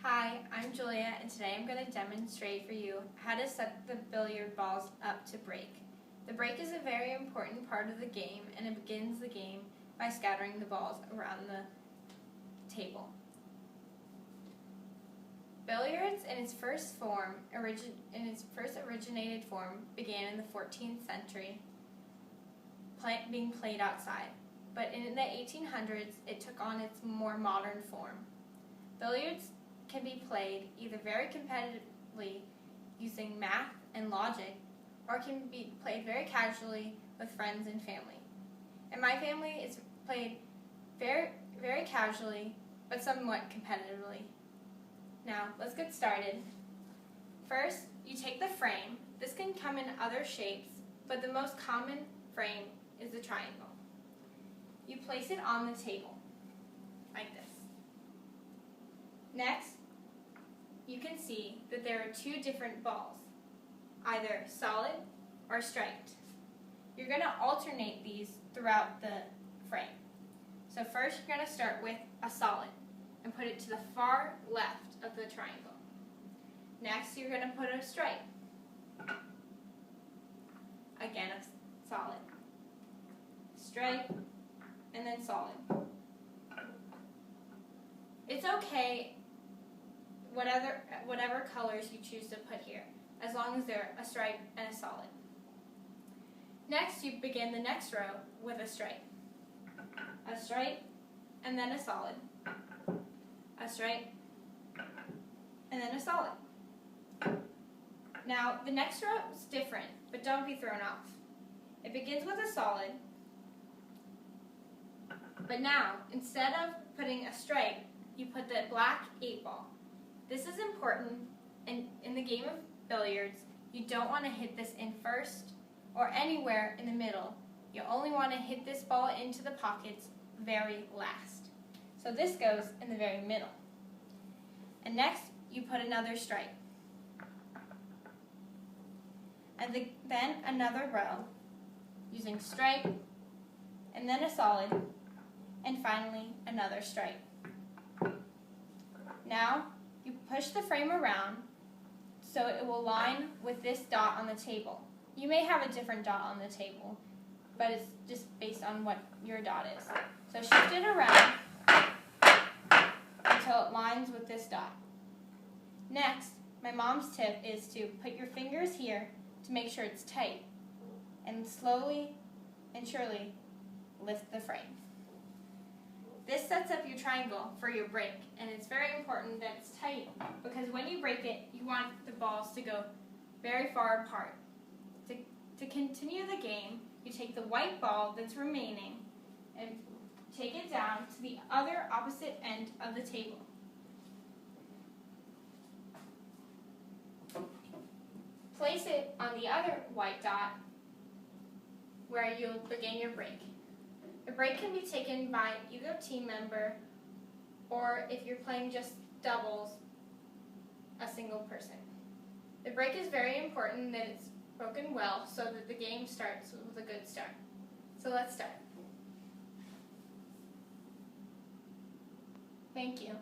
Hi, I'm Julia, and today I'm going to demonstrate for you how to set the billiard balls up to break. The break is a very important part of the game, and it begins the game by scattering the balls around the table. Billiards in its first originated form began in the 14th century, being played outside. But in the 1800s, it took on its more modern form. Billiards can be played either very competitively using math and logic, or can be played very casually with friends and family. In my family, it's played very, very casually, but somewhat competitively. Now, let's get started. First, you take the frame. This can come in other shapes, but the most common frame is the triangle. You place it on the table, like this. Next, you can see that there are two different balls, either solid or striped. You're going to alternate these throughout the frame. So first you're going to start with a solid and put it to the far left of the triangle. Next you're going to put a stripe. Again a solid, stripe, and then solid. It's okay whatever colors you choose to put here, as long as they're a stripe and a solid. Next, you begin the next row with a stripe, and then a solid, a stripe, and then a solid. Now, the next row is different, but don't be thrown off. It begins with a solid, but now, instead of putting a stripe, you put the black 8-ball. This is important, and in the game of billiards, you don't want to hit this in first or anywhere in the middle. You only want to hit this ball into the pockets very last. So this goes in the very middle. And next, you put another stripe. And then another row, using stripe, and then a solid, and finally another stripe. Now, you push the frame around so it will line with this dot on the table. You may have a different dot on the table, but it's just based on what your dot is. So shift it around until it lines with this dot. Next, my mom's tip is to put your fingers here to make sure it's tight, and slowly and surely lift the frame. This sets up your triangle for your break, and it's very important that it's tight because when you break it, you want the balls to go very far apart. To continue the game, you take the white ball that's remaining and take it down to the other opposite end of the table. Place it on the other white dot where you'll begin your break. The break can be taken by either team member, or if you're playing just doubles, a single person. The break is very important that it's broken well so that the game starts with a good start. So let's start. Thank you.